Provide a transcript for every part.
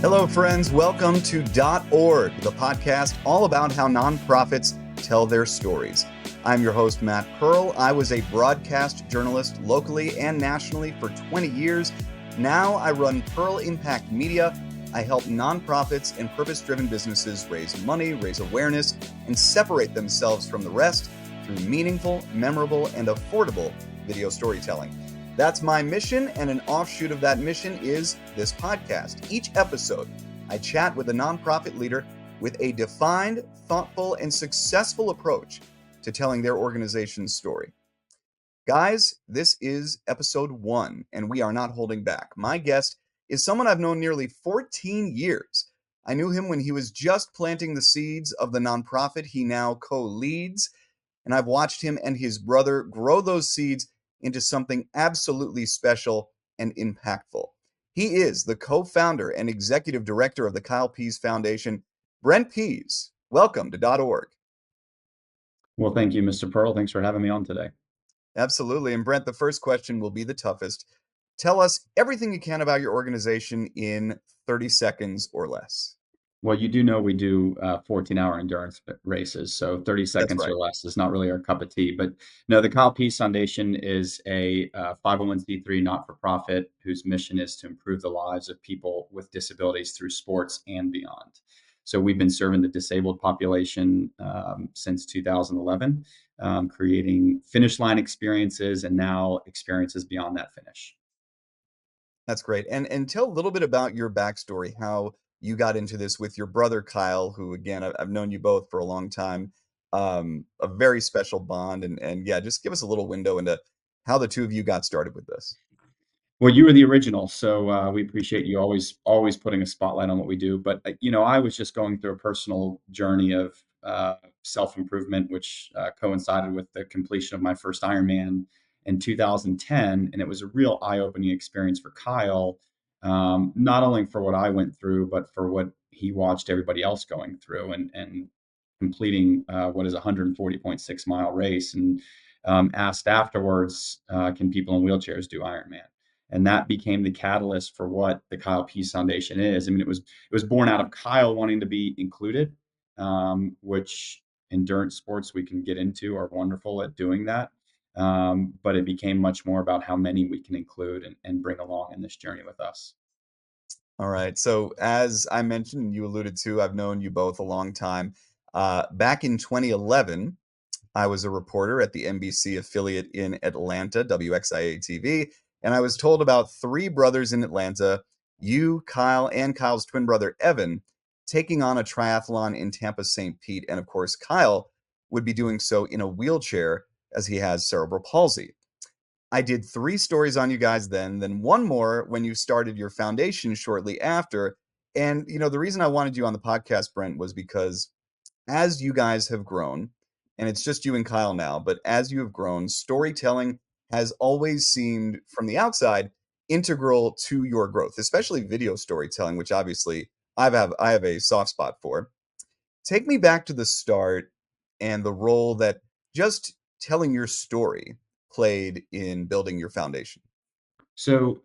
Hello, friends. Welcome to .org, the podcast all about how nonprofits tell their stories. I'm your host, Matt Pearl. I was a broadcast journalist locally and nationally for 20 years. Now I run Pearl Impact Media. I help nonprofits and purpose-driven businesses raise money, raise awareness, and separate themselves from the rest through meaningful, memorable, and affordable video storytelling. That's my mission, and an offshoot of that mission is this podcast. Each episode, I chat with a nonprofit leader with a defined, thoughtful, and successful approach to telling their organization's story. Guys, this is episode 1, and we are not holding back. My guest is someone I've known nearly 14 years. I knew him when he was just planting the seeds of the nonprofit he now co-leads, and I've watched him and his brother grow those seeds into something absolutely special and impactful. He is the co-founder and executive director of the Kyle Pease Foundation. Brent Pease, welcome to .org. Well, thank you, Mr. Pearl. Thanks for having me on today. Absolutely. And Brent, the first question will be the toughest. Tell us everything you can about your organization in 30 seconds or less. Well, you do know we do 14-hour endurance races, so 30 seconds or less is not really our cup of tea. But no, the Kyle Pease Foundation is a 501c3 not-for-profit whose mission is to improve the lives of people with disabilities through sports and beyond. So we've been serving the disabled population since 2011, creating finish line experiences and now experiences beyond that finish. That's great. And tell a little bit about your backstory, how you got into this with your brother Kyle, who again I've known you both for a long time, a very special bond, and yeah, just give us a little window into how the two of you got started with this. Well, you were the original, so we appreciate you always putting a spotlight on what we do. But I was just going through a personal journey of self-improvement, which coincided with the completion of my first Ironman in 2010, and it was a real eye-opening experience for Kyle, not only for what I went through, but for what he watched everybody else going through, and completing what is a 140.6-mile race, and asked afterwards, can people in wheelchairs do Ironman? And that became the catalyst for what the Kyle Pease Foundation is. I mean, it was born out of Kyle wanting to be included, which endurance sports we can get into are wonderful at doing that. But it became much more about how many we can include and bring along in this journey with us. All right. So as I mentioned, you alluded to, I've known you both a long time. Back in 2011, I was a reporter at the NBC affiliate in Atlanta, WXIA TV, and I was told about 3 brothers in Atlanta, you, Kyle, and Kyle's twin brother, Evan, taking on a triathlon in Tampa St. Pete. And of course, Kyle would be doing so in a wheelchair as he has cerebral palsy. I did 3 stories on you guys then one more when you started your foundation shortly after. And, the reason I wanted you on the podcast, Brent, was because as you guys have grown, and it's just you and Kyle now, but as you have grown, storytelling has always seemed from the outside integral to your growth, especially video storytelling, which obviously I have a soft spot for. Take me back to the start and the role that just telling your story played in building your foundation. So,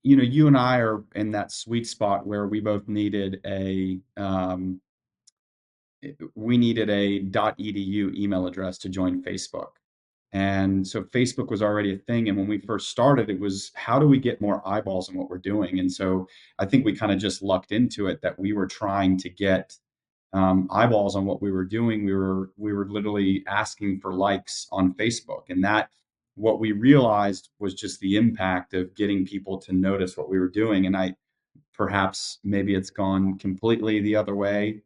you and I are in that sweet spot where we both needed we needed a .edu email address to join Facebook. And so Facebook was already a thing. And when we first started, it was how do we get more eyeballs on what we're doing? And so I think we kind of just lucked into it that we were trying to get eyeballs on what we were doing. We were literally asking for likes on Facebook, and that what we realized was just the impact of getting people to notice what we were doing. And perhaps maybe it's gone completely the other way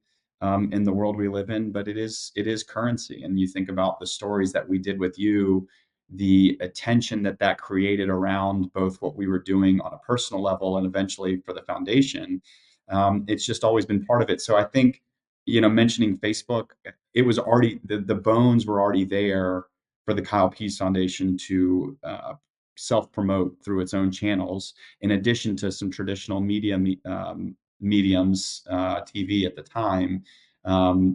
in the world we live in, but it is currency. And you think about the stories that we did with you, the attention that created around both what we were doing on a personal level and eventually for the foundation. It's just always been part of it. So I think, mentioning Facebook, it was already the bones were already there for the Kyle Pease Foundation to self-promote through its own channels, in addition to some traditional mediums, TV at the time,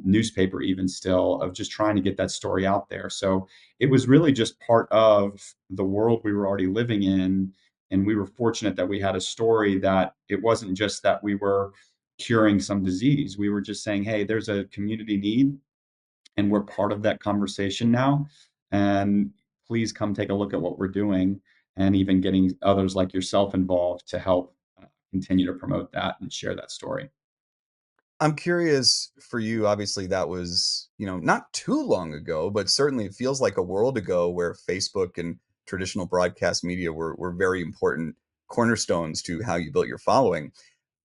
newspaper even still, of just trying to get that story out there. So it was really just part of the world we were already living in. And we were fortunate that we had a story that it wasn't just that we were curing some disease. We were just saying, hey, there's a community need and we're part of that conversation now. And please come take a look at what we're doing, and even getting others like yourself involved to help continue to promote that and share that story. I'm curious for you, obviously that was, not too long ago, but certainly it feels like a world ago where Facebook and traditional broadcast media were very important cornerstones to how you built your following.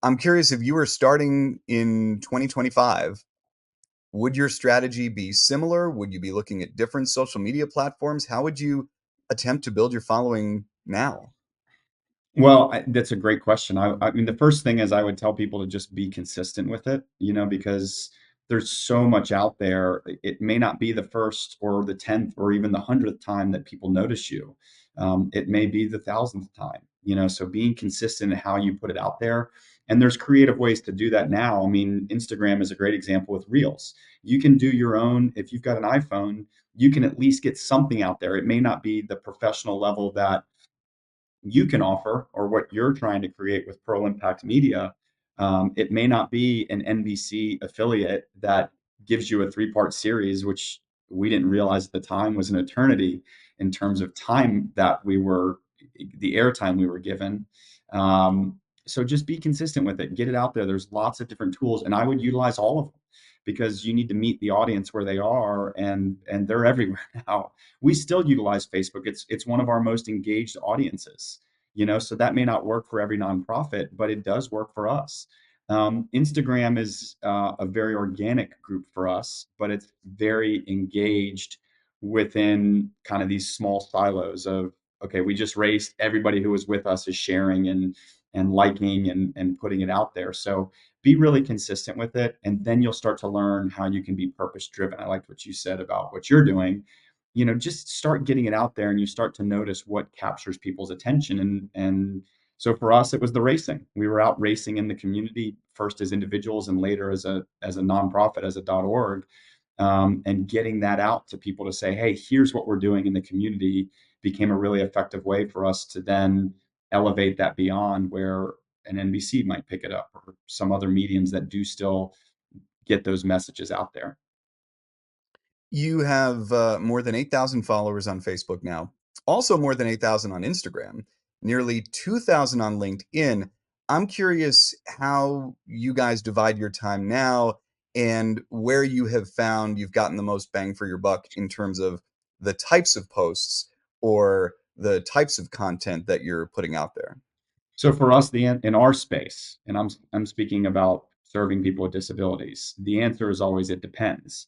I'm curious if you were starting in 2025, would your strategy be similar? Would you be looking at different social media platforms? How would you attempt to build your following now? Well, that's a great question. I mean, the first thing is I would tell people to just be consistent with it, because there's so much out there. It may not be the first or the 10th or even the 100th time that people notice you. It may be the 1,000th time, so being consistent in how you put it out there. And there's creative ways to do that now. I mean, Instagram is a great example with Reels. You can do your own, if you've got an iPhone, you can at least get something out there. It may not be the professional level that you can offer or what you're trying to create with Pearl Impact Media. It may not be an NBC affiliate that gives you a 3-part series, which we didn't realize at the time was an eternity in terms of time that the airtime we were given. So just be consistent with it, get it out there. There's lots of different tools, and I would utilize all of them because you need to meet the audience where they are, and they're everywhere now. We still utilize Facebook. It's one of our most engaged audiences, so that may not work for every nonprofit, but it does work for us. Instagram is a very organic group for us, but it's very engaged within kind of these small silos of, okay, we just raised, everybody who was with us is sharing and liking and putting it out there. So be really consistent with it, and then you'll start to learn how you can be purpose driven. I liked what you said about what you're doing. Just start getting it out there, and you start to notice what captures people's attention. And so for us, it was the racing. We were out racing in the community, first as individuals and later as a nonprofit, as a .org, and getting that out to people to say, hey, here's what we're doing in the community, became a really effective way for us to then elevate that beyond where an NBC might pick it up, or some other mediums that do still get those messages out there. You have more than 8,000 followers on Facebook now, also more than 8,000 on Instagram, nearly 2,000 on LinkedIn. I'm curious how you guys divide your time now and where you have found you've gotten the most bang for your buck in terms of the types of posts or the types of content that you're putting out there. So for us, in our space, and I'm speaking about serving people with disabilities, the answer is always it depends.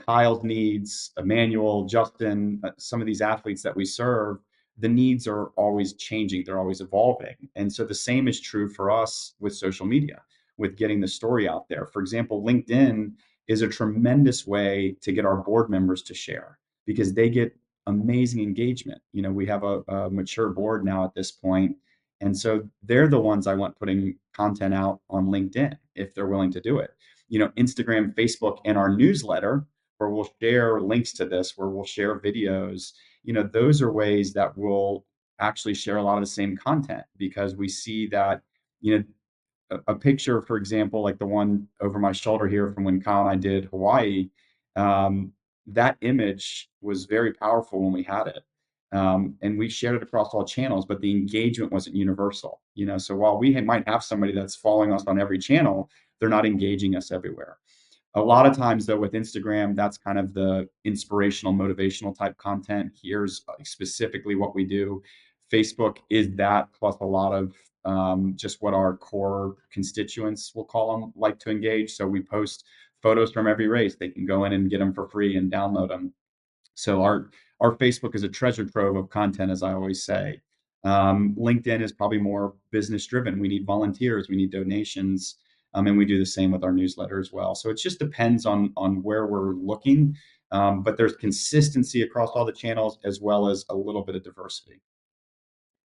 Kyle's needs, Emmanuel, Justin, some of these athletes that we serve, the needs are always changing, they're always evolving. And so the same is true for us with social media, with getting the story out there. For example, LinkedIn is a tremendous way to get our board members to share because they get amazing engagement. We have a mature board now at this point, and so they're the ones I want putting content out on LinkedIn if they're willing to do it. Instagram, Facebook, and our newsletter, where we'll share links to this, where we'll share videos, those are ways that we'll actually share a lot of the same content because we see that, you know, a picture, for example, like the one over my shoulder here from when Kyle and I did Hawaii, um, that image was very powerful when we had it. And we shared it across all channels, but the engagement wasn't universal. So while we might have somebody that's following us on every channel, they're not engaging us everywhere. A lot of times, though, with Instagram, that's kind of the inspirational, motivational type content. Here's specifically what we do. Facebook is that, plus a lot of just what our core constituents, we'll call them, like to engage. So we post photos from every race. They can go in and get them for free and download them. So our Facebook is a treasure trove of content, as I always say. LinkedIn is probably more business driven. We need volunteers, we need donations, and we do the same with our newsletter as well. So it just depends on where we're looking, but there's consistency across all the channels as well as a little bit of diversity.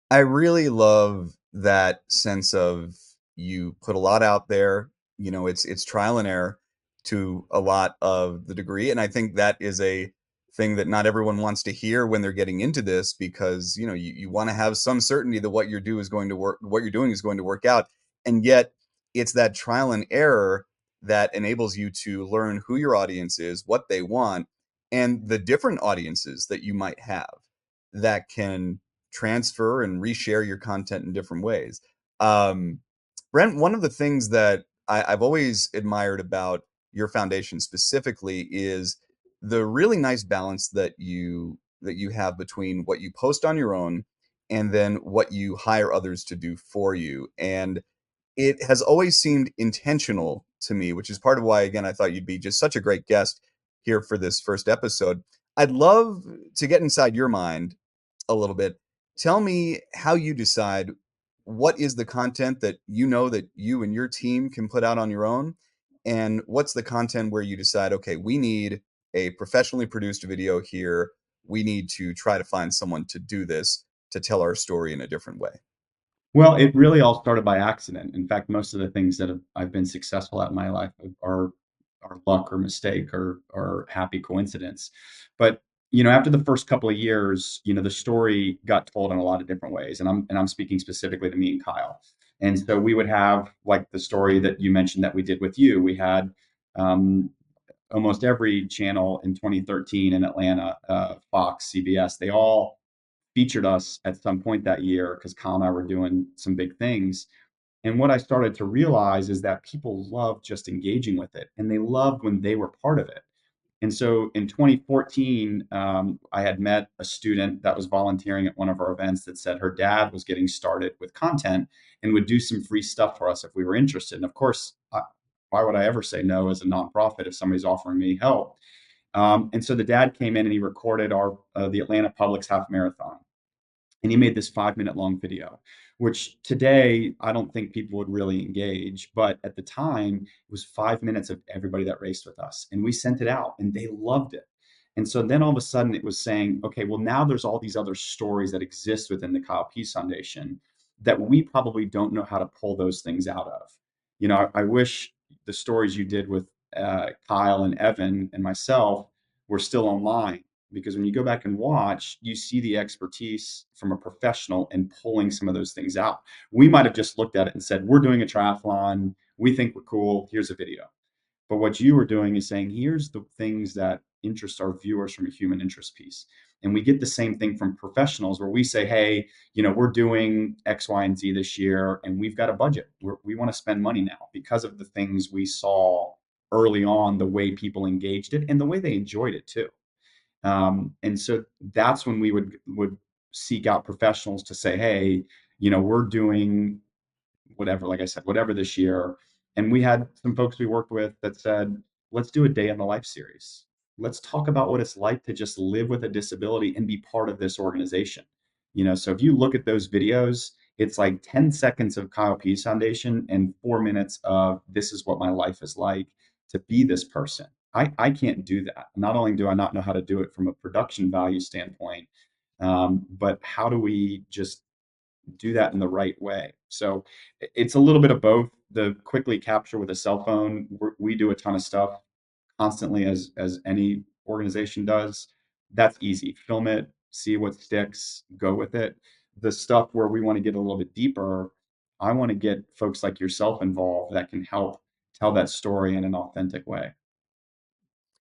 I really love that sense of you put a lot out there. It's trial and error to a lot of the degree. And I think that is a thing that not everyone wants to hear when they're getting into this because, you want to have some certainty that what you're doing is going to work out. And yet it's that trial and error that enables you to learn who your audience is, what they want, and the different audiences that you might have that can transfer and reshare your content in different ways. Um, Brent, one of the things that I've always admired about your foundation specifically is the really nice balance that you have between what you post on your own and then what you hire others to do for you. And it has always seemed intentional to me, which is part of why, again, I thought you'd be just such a great guest here for this first episode. I'd love to get inside your mind a little bit. Tell me how you decide what is the content that you know that you and your team can put out on your own, and what's the content where you decide, okay, we need a professionally produced video here. We need to try to find someone to do this to tell our story in a different way. Well, it really all started by accident. In fact, most of the things that I've been successful at in my life are luck or mistake or happy coincidence. But after the first couple of years, the story got told in a lot of different ways, and I'm speaking specifically to me and Kyle. And so we would have like the story that you mentioned that we did with you. We had um, almost every channel in 2013 in Atlanta, Fox, CBS, they all featured us at some point that year because Kyle and I were doing some big things. And what I started to realize is that people loved just engaging with it, and they loved when they were part of it. And so in 2014, I had met a student that was volunteering at one of our events that said her dad was getting started with content and would do some free stuff for us if we were interested. And of course, why would I ever say no as a nonprofit if somebody's offering me help? And so the dad came in and he recorded the Atlanta Publix half marathon, and he made this 5-minute long video, which today I don't think people would really engage, but at the time it was 5 minutes of everybody that raced with us, and we sent it out and they loved it. And so then all of a sudden it was saying, okay, well, now there's all these other stories that exist within the Kyle Pease Foundation that we probably don't know how to pull those things out of. I wish the stories you did with Kyle and Evan and myself were still online, because when you go back and watch, you see the expertise from a professional in pulling some of those things out. We might have just looked at it and said, we're doing a triathlon, we think we're cool, here's a video. But what you were doing is saying, here's the things that interest our viewers from a human interest piece. And we get the same thing from professionals where we say, hey, we're doing X, Y, and Z this year, and we've got a budget. We want to spend money now because of the things we saw early on, the way people engaged it and the way they enjoyed it too. And so that's when we would seek out professionals to say, hey, we're doing whatever, like I said, whatever this year. And we had some folks we worked with that said, let's do a day in the life series. Let's talk about what it's like to just live with a disability and be part of this organization. So if you look at those videos, it's like 10 seconds of Kyle Pease Foundation and 4 minutes of this is what my life is like to be this person. I can't do that. Not only do I not know how to do it from a production value standpoint, but how do we just do that in the right way? So it's a little bit of both. The quickly capture with a cell phone, we do a ton of stuff constantly, as any organization does. That's easy. Film it, see what sticks, go with it. The stuff where we want to get a little bit deeper, I want to get folks like yourself involved that can help tell that story in an authentic way.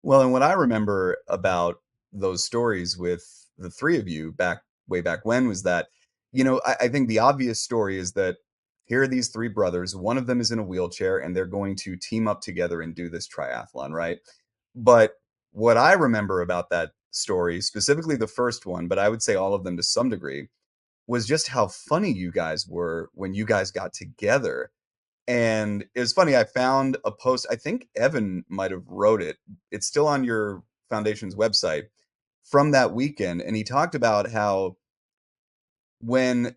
Well, and what I remember about those stories with the three of you back way back when was that, I think the obvious story is that here are these three brothers. One of them is in a wheelchair and they're going to team up together and do this triathlon, right? But what I remember about that story, specifically the first one, but I would say all of them to some degree, was just how funny you guys were when you guys got together. And it was funny, I found a post, I think Evan might have wrote it. It's still on your foundation's website from that weekend. And he talked about how when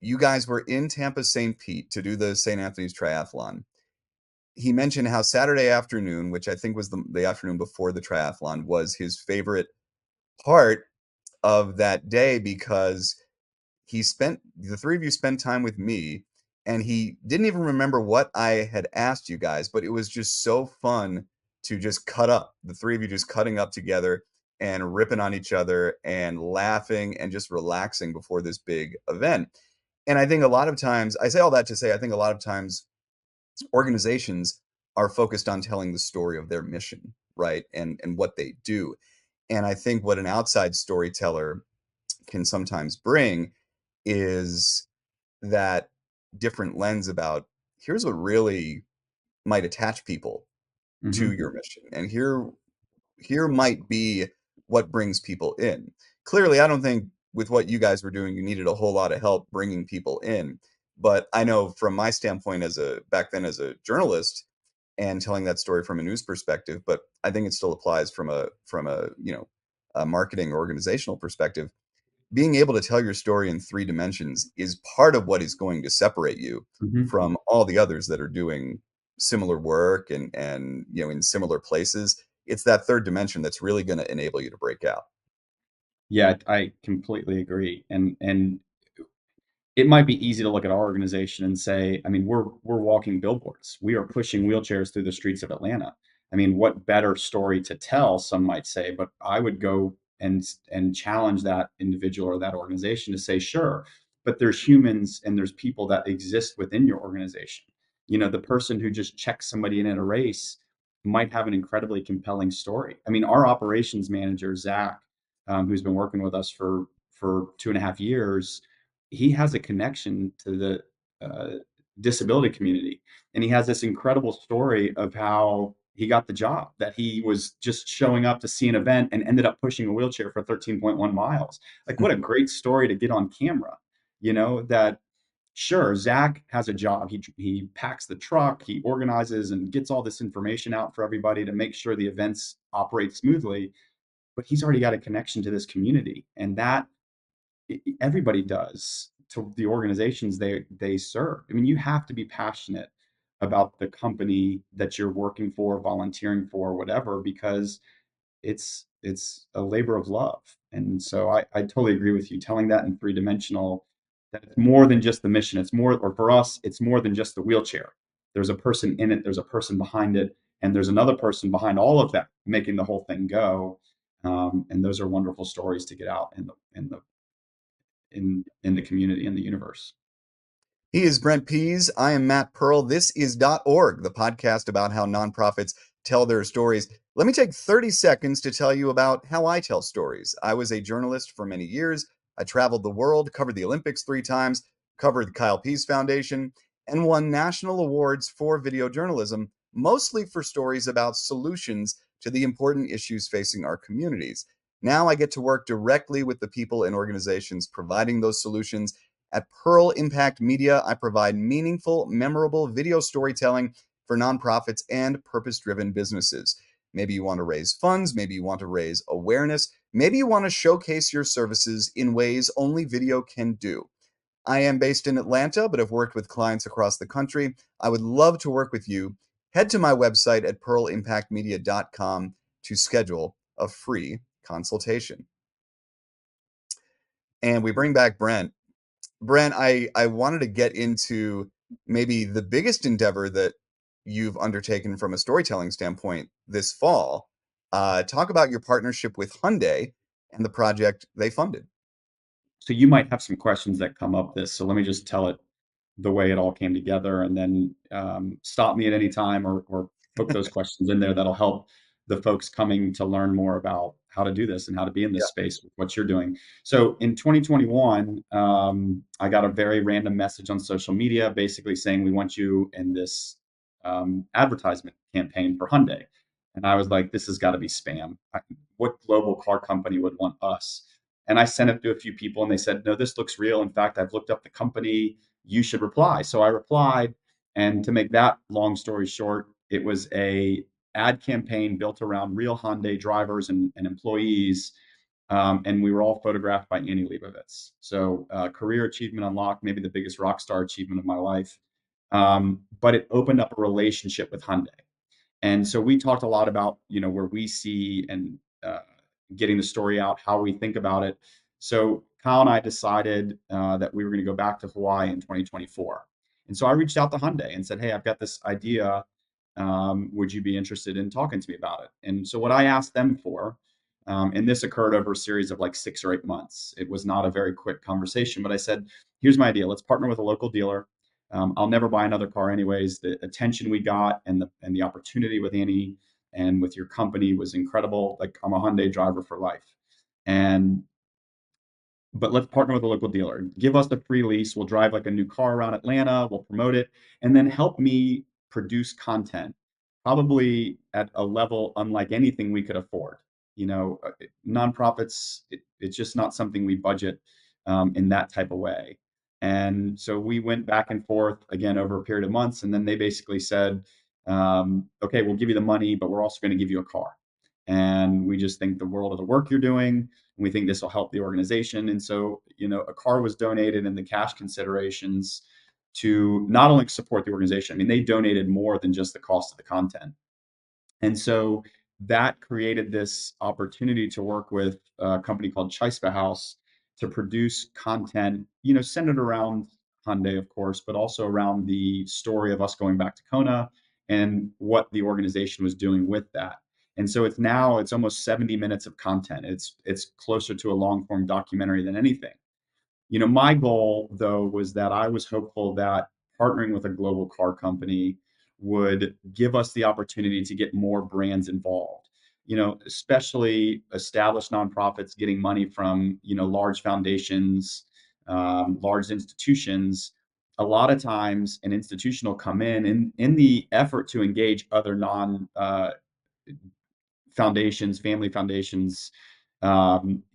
you guys were in Tampa St. Pete to do the St. Anthony's Triathlon, he mentioned how Saturday afternoon, which I think was the afternoon before the triathlon, was his favorite part of that day because the three of you spent time with me, and he didn't even remember what I had asked you guys, but it was just so fun to just cut up, the three of you just cutting up together and ripping on each other and laughing and just relaxing before this big event. And I think a lot of times, I say all that to say, I think a lot of times organizations are focused on telling the story of their mission, right? And what they do. And I think what an outside storyteller can sometimes bring is that different lens about here's what really might attach people to Hmm. your mission. And here might be what brings people in. Clearly, I don't think with what you guys were doing, you needed a whole lot of help bringing people in. But I know from my standpoint as a back then as a journalist and telling that story from a news perspective, but I think it still applies from a a marketing or organizational perspective. Being able to tell your story in three dimensions is part of what is going to separate you Hmm. from all the others that are doing similar work and in similar places. It's that third dimension that's really going to enable you to break out. Yeah, I completely agree. And it might be easy to look at our organization and say, I mean, we're walking billboards. We are pushing wheelchairs through the streets of Atlanta. I mean, what better story to tell, some might say, but I would go and challenge that individual or that organization to say, sure, but there's humans and there's people that exist within your organization. You know, the person who just checks somebody in at a race might have an incredibly compelling story. I mean, our operations manager, Zach, who's been working with us for 2.5 years, he has a connection to the disability community, and he has this incredible story of how he got the job, that he was just showing up to see an event and ended up pushing a wheelchair for 13.1 miles. Like, what a great story to get on camera. That sure, Zach has a job. He packs the truck, he organizes and gets all this information out for everybody to make sure the events operate smoothly, but he's already got a connection to this community, and that everybody does, to the organizations they serve. I mean, you have to be passionate about the company that you're working for, volunteering for, whatever, because it's a labor of love. And so I totally agree with you. Telling that in three-dimensional, that it's more than just the mission. It's more, or for us, it's more than just the wheelchair. There's a person in it, there's a person behind it, and there's another person behind all of that, making the whole thing go. And those are wonderful stories to get out in the community, in the universe. He is Brent Pease. I am Matt Pearl. This is .org, the podcast about how nonprofits tell their stories. Let me take 30 seconds to tell you about how I tell stories. I was a journalist for many years. I traveled the world, covered the Olympics 3 times, covered the Kyle Pease Foundation, and won national awards for video journalism, mostly for stories about solutions to the important issues facing our communities. Now I get to work directly with the people and organizations providing those solutions. At Pearl Impact Media, I provide meaningful, memorable video storytelling for nonprofits and purpose driven businesses. Maybe you want to raise funds, maybe you want to raise awareness, maybe you want to showcase your services in ways only video can do. I am based in Atlanta, but have worked with clients across the country. I would love to work with you. Head to my website at pearlimpactmedia.com to schedule a free consultation. And we bring back Brent. Brent, I wanted to get into maybe the biggest endeavor that you've undertaken from a storytelling standpoint this fall. Talk about your partnership with Hyundai and the project they funded. So you might have some questions that come up this. So let me just tell it the way it all came together, and then stop me at any time, or poke those questions in there that'll help the folks coming to learn more about how to do this and how to be in Yeah. this space with what you're doing. So in 2021, I got a very random message on social media basically saying, we want you in this advertisement campaign for Hyundai. And I was like, this has got to be spam. What global car company would want us? And I sent it to a few people, and they said, no, this looks real. In fact, I've looked up the company. You should reply. So I replied. And to make that long story short, it was a ad campaign built around real Hyundai drivers and employees. And we were all photographed by Annie Leibovitz. So career achievement unlocked, maybe the biggest rock star achievement of my life. But it opened up a relationship with Hyundai. And so we talked a lot about, where we see and getting the story out, how we think about it. So Kyle and I decided that we were going to go back to Hawaii in 2024. And so I reached out to Hyundai and said, hey, I've got this idea. Would you be interested in talking to me about it? And so what I asked them for And this occurred over a series of like 6 or 8 months. It was not a very quick conversation, but I said, here's my idea. Let's partner with a local dealer. I'll never buy another car anyways. The attention we got and the opportunity with Annie and with your company was incredible. Like, I'm a Hyundai driver for life. And but let's partner with a local dealer. Give us the free lease. We'll drive like a new car around Atlanta. We'll promote it, and then help me produce content, probably at a level unlike anything we could afford. Nonprofits, it's just not something we budget in that type of way. And so we went back and forth again over a period of months, and then they basically said, "Okay, we'll give you the money, but we're also going to give you a car." And we just think the world of the work you're doing, we think this will help the organization. And so, a car was donated and the cash considerations to not only support the organization, I mean, they donated more than just the cost of the content. And so that created this opportunity to work with a company called Chispa House to produce content, centered around Hyundai, of course, but also around the story of us going back to Kona and what the organization was doing with that. And so it's almost 70 minutes of content. It's closer to a long form documentary than anything. My goal, though, was that I was hopeful that partnering with a global car company would give us the opportunity to get more brands involved. Especially established nonprofits getting money from, large foundations, large institutions. A lot of times, an institution will come in the effort to engage other non foundations, family foundations,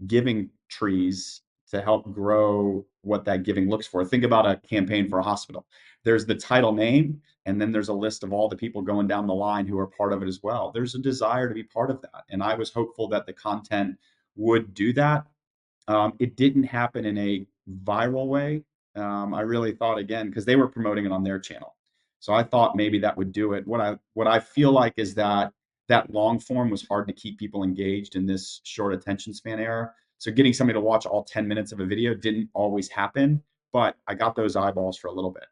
giving trees to help grow what that giving looks for. Think about a campaign for a hospital. There's the title name, and then there's a list of all the people going down the line who are part of it as well. There's a desire to be part of that. And I was hopeful that the content would do that. It didn't happen in a viral way. I really thought, again, because they were promoting it on their channel. So I thought maybe that would do it. What I feel like is that long form was hard to keep people engaged in this short attention span era. So getting somebody to watch all 10 minutes of a video didn't always happen, but I got those eyeballs for a little bit.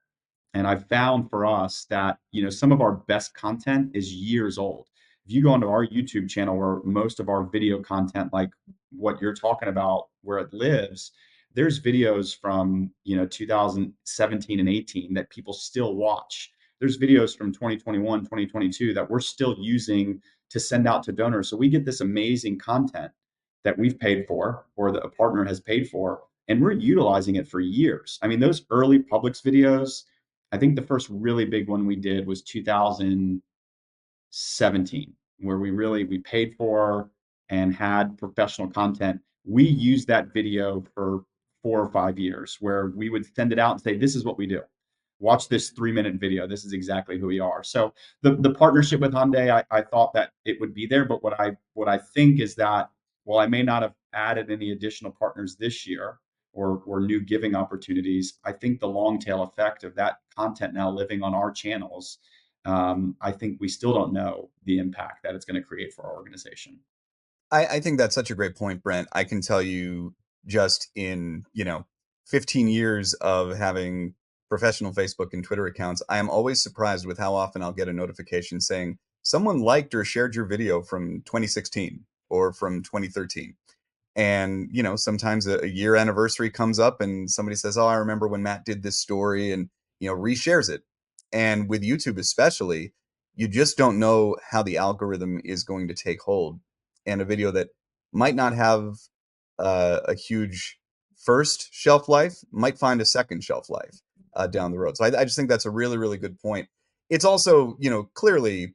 And I found for us that, some of our best content is years old. If you go onto our YouTube channel where most of our video content, like what you're talking about, where it lives, there's videos from, 2017 and 18 that people still watch. There's videos from 2021, 2022 that we're still using to send out to donors. So we get this amazing content that we've paid for or that a partner has paid for, and we're utilizing it for years. I mean, those early Publix videos, I think the first really big one we did was 2017, where we paid for and had professional content. We used that video for 4 or 5 years, where we would send it out and say, "This is what we do. Watch this 3-minute video. This is exactly who we are." So the partnership with Hyundai, I thought that it would be there, but what I think is that while I may not have added any additional partners this year, or new giving opportunities, I think the long tail effect of that content now living on our channels, I think we still don't know the impact that it's going to create for our organization. I think that's such a great point, Brent. I can tell you just in, 15 years of having professional Facebook and Twitter accounts, I am always surprised with how often I'll get a notification saying someone liked or shared your video from 2016 or from 2013. And, sometimes a year anniversary comes up and somebody says, "Oh, I remember when Matt did this story," and, reshares it. And with YouTube, especially, you just don't know how the algorithm is going to take hold. And a video that might not have a huge first shelf life might find a second shelf life down the road. So I just think that's a really, really good point. It's also, clearly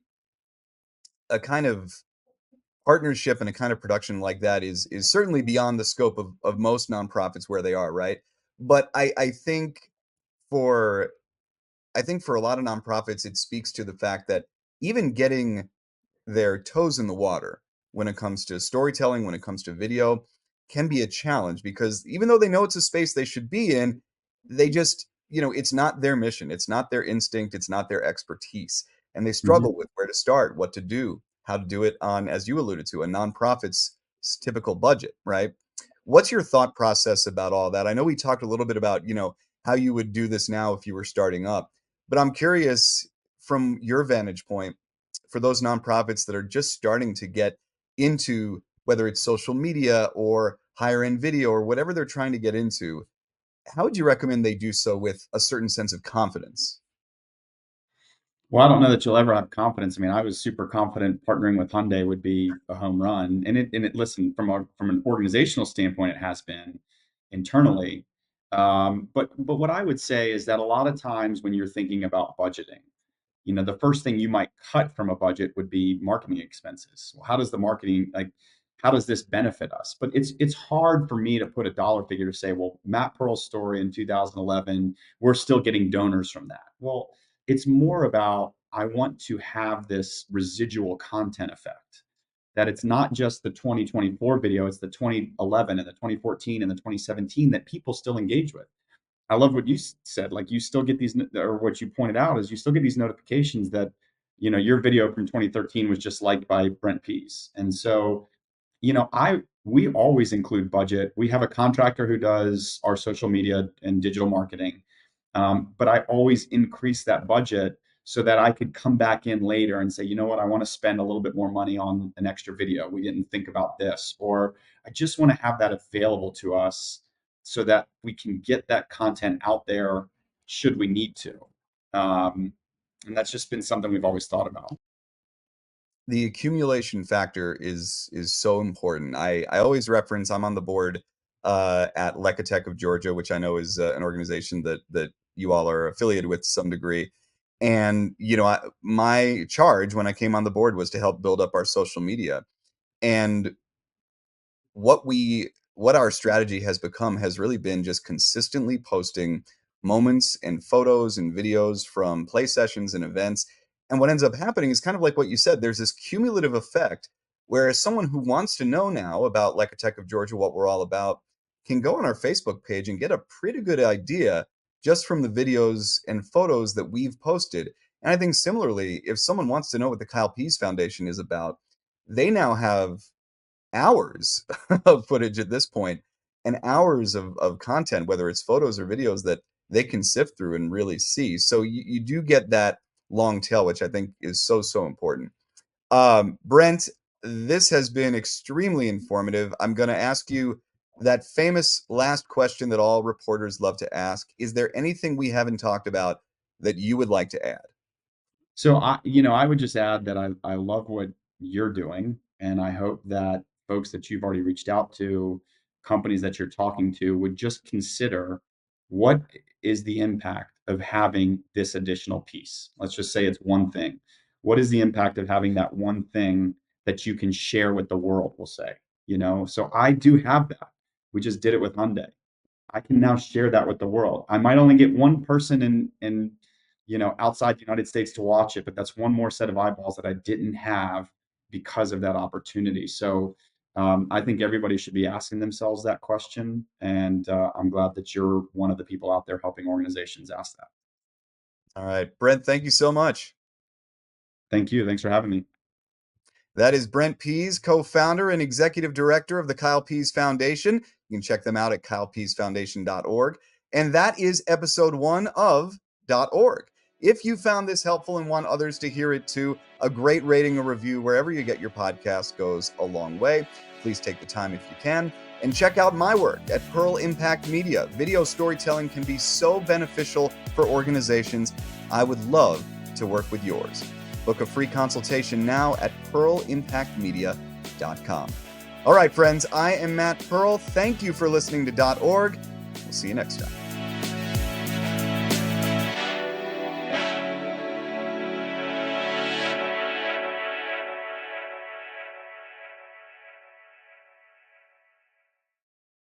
a kind of partnership and a kind of production like that is certainly beyond the scope of most nonprofits where they are, right? But for I think for a lot of nonprofits, it speaks to the fact that even getting their toes in the water when it comes to storytelling, when it comes to video, can be a challenge because even though they know it's a space they should be in, they just, it's not their mission, it's not their instinct, it's not their expertise. And they struggle Mhm. with where to start, what to do, how to do it on, as you alluded to, a nonprofit's typical budget, right? What's your thought process about all that? I know we talked a little bit about, how you would do this now if you were starting up, but I'm curious from your vantage point for those nonprofits that are just starting to get into whether it's social media or higher end video or whatever they're trying to get into, how would you recommend they do so with a certain sense of confidence? Well, I don't know that you'll ever have confidence. I mean, I was super confident partnering with Hyundai would be a home run. And it listen, from an organizational standpoint, it has been internally. But what I would say is that a lot of times when you're thinking about budgeting, the first thing you might cut from a budget would be marketing expenses. Well, how does the marketing, like, how does this benefit us? But it's hard for me to put a dollar figure to say, well, Matt Pearl's story in 2011, we're still getting donors from that. Well, it's more about, I want to have this residual content effect, that it's not just the 2024 video, it's the 2011 and the 2014 and the 2017 that people still engage with. I love what you said. Like, you still get these, or what you pointed out is you still get these notifications that, your video from 2013 was just liked by Brent Pease. And so, we always include budget. We have a contractor who does our social media and digital marketing. But I always increase that budget so that I could come back in later and say, you know what, I want to spend a little bit more money on an extra video. We didn't think about this, or I just want to have that available to us so that we can get that content out there should we need to. And that's just been something we've always thought about. The accumulation factor is so important. I always reference, I'm on the board at Lecatech of Georgia, which I know is an organization that you all are affiliated with to some degree. And my charge when I came on the board was to help build up our social media. And what our strategy has become has really been just consistently posting moments and photos and videos from play sessions and events. And what ends up happening is kind of like what you said, there's this cumulative effect, whereas someone who wants to know now about Lecatech of Georgia, what we're all about, can go on our Facebook page and get a pretty good idea just from the videos and photos that we've posted. And I think similarly, if someone wants to know what the Kyle Pease Foundation is about, they now have hours of footage at this point, and hours of content, whether it's photos or videos, that they can sift through and really see. So you do get that long tail, which I think is so, so important. Brent, this has been extremely informative. I'm going to ask you that famous last question that all reporters love to ask. Is there anything we haven't talked about that you would like to add? So I would just add that I love what you're doing, and I hope that folks that you've already reached out to, companies that you're talking to, would just consider what is the impact of having this additional piece. Let's just say it's one thing. What is the impact of having that one thing that you can share with the world, we'll say, So I do have that. We just did it with Hyundai. I can now share that with the world. I might only get one person in outside the United States to watch it, but that's one more set of eyeballs that I didn't have because of that opportunity. So I think everybody should be asking themselves that question, and I'm glad that you're one of the people out there helping organizations ask that. All right, Brent, thank you so much. Thank you. Thanks for having me. That is Brent Pease, co-founder and executive director of the Kyle Pease Foundation. You can check them out at kylepeasefoundation.org. And that is episode 1 of .org. If you found this helpful and want others to hear it too, a great rating or review wherever you get your podcast goes a long way. Please take the time if you can. And check out my work at Pearl Impact Media. Video storytelling can be so beneficial for organizations. I would love to work with yours. Book a free consultation now at pearlimpactmedia.com. All right, friends, I am Matt Pearl. Thank you for listening to .org. We'll see you next time.